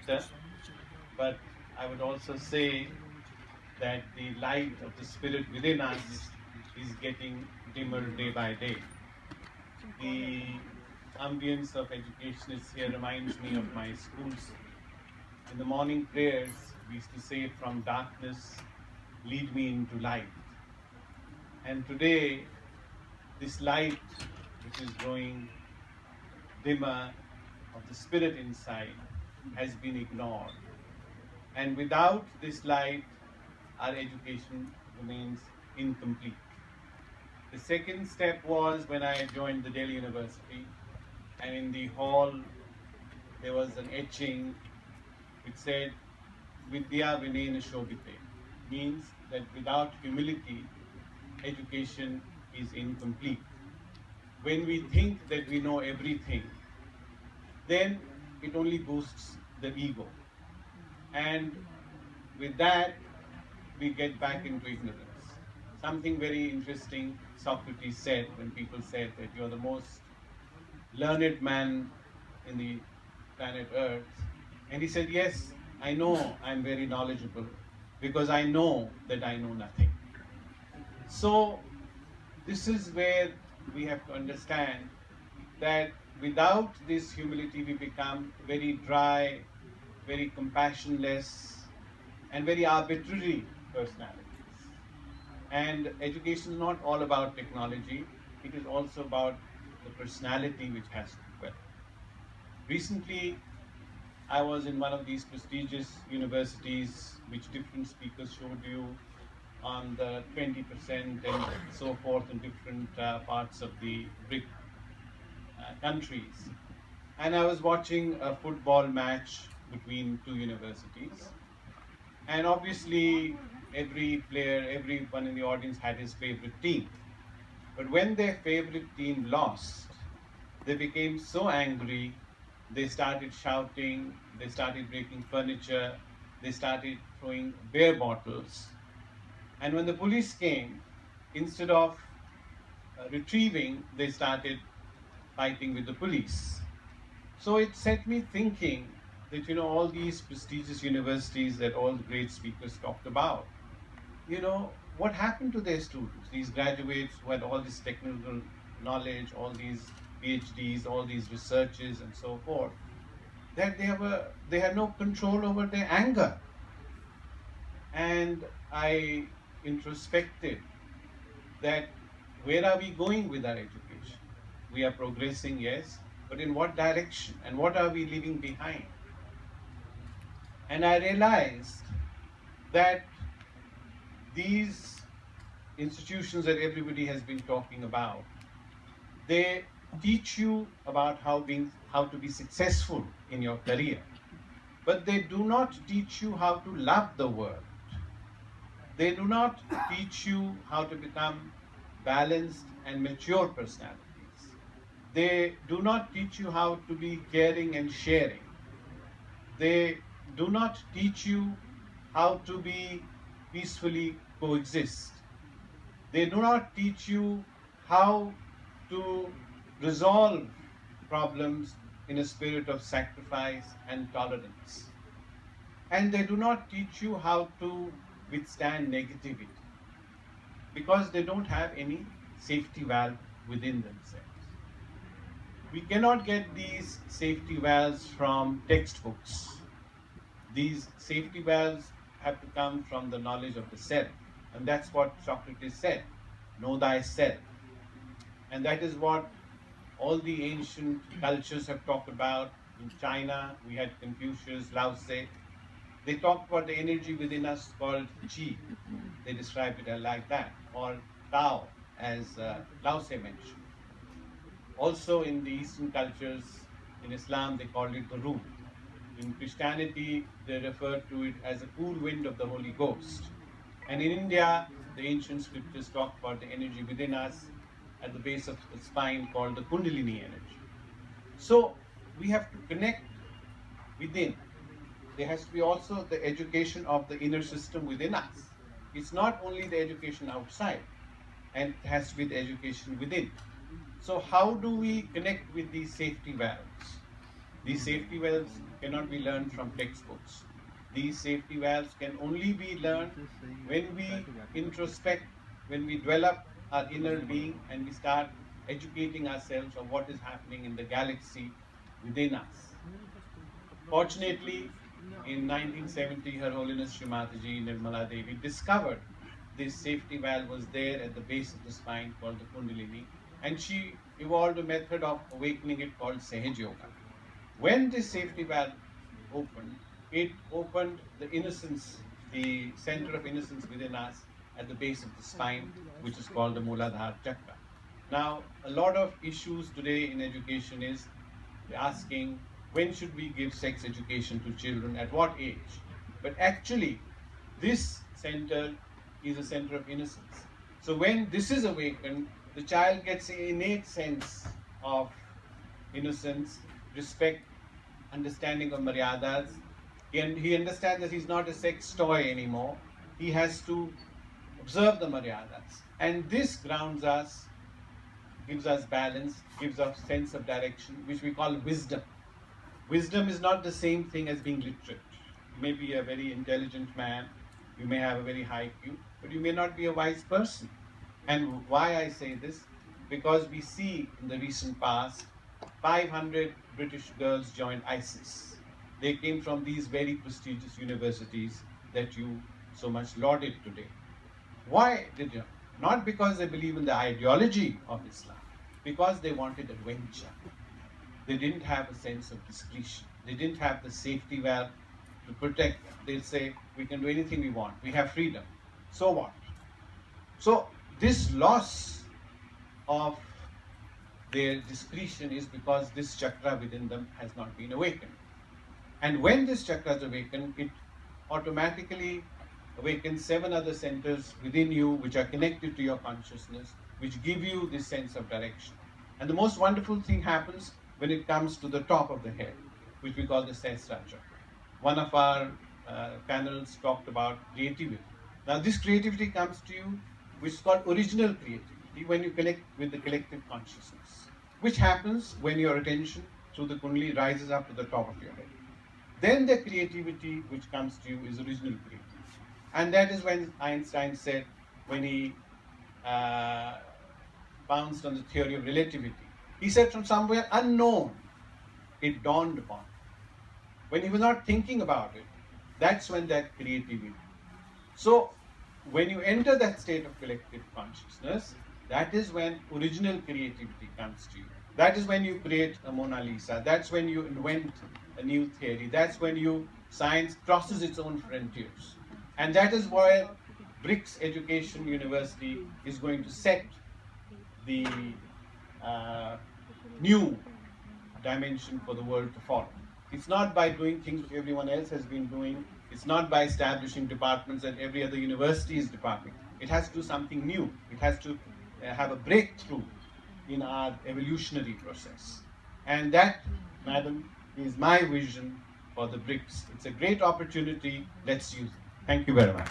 brighter, but I would also say that the light of the spirit within us is getting dimmer day by day. The ambience of educationists here reminds me of my schools. In the morning prayers, we used to say, "From darkness, lead me into light." And today, this light, which is growing dimmer, of the spirit inside, has been ignored. And without this light, our education remains incomplete. The second step was when I joined the Delhi University, and in the hall there was an etching which said, "Vidya Vinena Shobhite," means that without humility, education is incomplete. When we think that we know everything, then it only boosts the ego. And with that, we get back into ignorance. Something very interesting Socrates said when people said that you're the most learned man in the planet Earth. And he said, "Yes, I know I'm very knowledgeable because I know that I know nothing." So, this is where we have to understand that without this humility, we become very dry, very compassionless, and very arbitrary personalities. And education is not all about technology, it is also about the personality which has to develop. Recently, I was in one of these prestigious universities, which different speakers showed you on the 20% and so forth in different parts of the BRIC countries. And I was watching a football match between two universities. And obviously, every player, everyone in the audience had his favorite team. But when their favorite team lost, they became so angry, they started shouting, they started breaking furniture, they started throwing beer bottles. And when the police came, instead of retrieving, they started fighting with the police. So it set me thinking that, all these prestigious universities that all the great speakers talked about, what happened to their students, these graduates who had all this technical knowledge, all these PhDs, all these researches and so forth, that they had no control over their anger. And I introspected that where are we going with our education? We are progressing, yes, but in what direction and what are we leaving behind? And I realized that these institutions that everybody has been talking about, they teach you about how to be successful in your career, but they do not teach you how to love the world. They do not teach you how to become balanced and mature personalities. They do not teach you how to be caring and sharing. They do not teach you how to be peacefully coexist. They do not teach you how to resolve problems in a spirit of sacrifice and tolerance. And they do not teach you how to withstand negativity because they don't have any safety valve within themselves. We cannot get these safety valves from textbooks. These safety valves have to come from the knowledge of the self. And that's what Socrates said, know thyself. And that is what all the ancient cultures have talked about. In China, we had Confucius, Lao Tse. They talked about the energy within us called Qi. They described it like that, or Tao, as Lao Tse mentioned. Also, in the Eastern cultures, in Islam, they called it the Ruh. In Christianity, they refer to it as a cool wind of the Holy Ghost. And in India, the ancient scriptures talk about the energy within us at the base of the spine called the Kundalini energy. So we have to connect within. There has to be also the education of the inner system within us. It's not only the education outside, and it has to be the education within. So how do we connect with these safety valves? These safety valves cannot be learned from textbooks. These safety valves can only be learned when we introspect, when we develop our inner being and we start educating ourselves on what is happening in the galaxy within us. Fortunately, in 1970, Her Holiness Shri Mataji Nirmala Devi discovered this safety valve was there at the base of the spine called the Kundalini, and she evolved a method of awakening it called Sahaj Yoga. When this safety valve opened, it opened the innocence, the center of innocence within us at the base of the spine, which is called the Muladhara Chakra. Now, a lot of issues today in education is asking when should we give sex education to children, at what age? But actually, this center is a center of innocence. So when this is awakened, the child gets an innate sense of innocence, respect, understanding of maryadas. He understands that he's not a sex toy anymore. He has to observe the maryadas. And this grounds us, gives us balance, gives us sense of direction, which we call wisdom. Wisdom is not the same thing as being literate. You may be a very intelligent man, you may have a very high IQ, but you may not be a wise person. And why I say this? Because we see in the recent past, 500 British girls joined ISIS. They came from these very prestigious universities that you so much lauded today. Why did you? Not because they believe in the ideology of Islam, because they wanted adventure. They didn't have a sense of discretion. They didn't have the safety valve to protect them. They'll say, we can do anything we want. We have freedom. So what? So this loss of their discretion is because this chakra within them has not been awakened. And when this chakra is awakened, it automatically awakens 7 other centers within you which are connected to your consciousness, which give you this sense of direction. And the most wonderful thing happens when it comes to the top of the head, which we call the Sahasrara chakra. One of our panels talked about creativity. Now this creativity comes to you, which is called original creativity, when you connect with the collective consciousness, which happens when your attention through the Kundalini rises up to the top of your head. Then the creativity which comes to you is original creativity. And that is when Einstein said, when he bounced on the theory of relativity, he said from somewhere unknown, it dawned upon him. When he was not thinking about it, that's when that creativity. So when you enter that state of collective consciousness, that is when original creativity comes to you. That is when you create a Mona Lisa. That's when you invent a new theory. That's when science crosses its own frontiers. And that is why BRICS Education University is going to set the new dimension for the world to follow. It's not by doing things which everyone else has been doing. It's not by establishing departments that every other university is department. It has to do something new. It has to have a breakthrough in our evolutionary process. And that, madam, is my vision for the BRICS. It's a great opportunity. Let's use it. Thank you very much.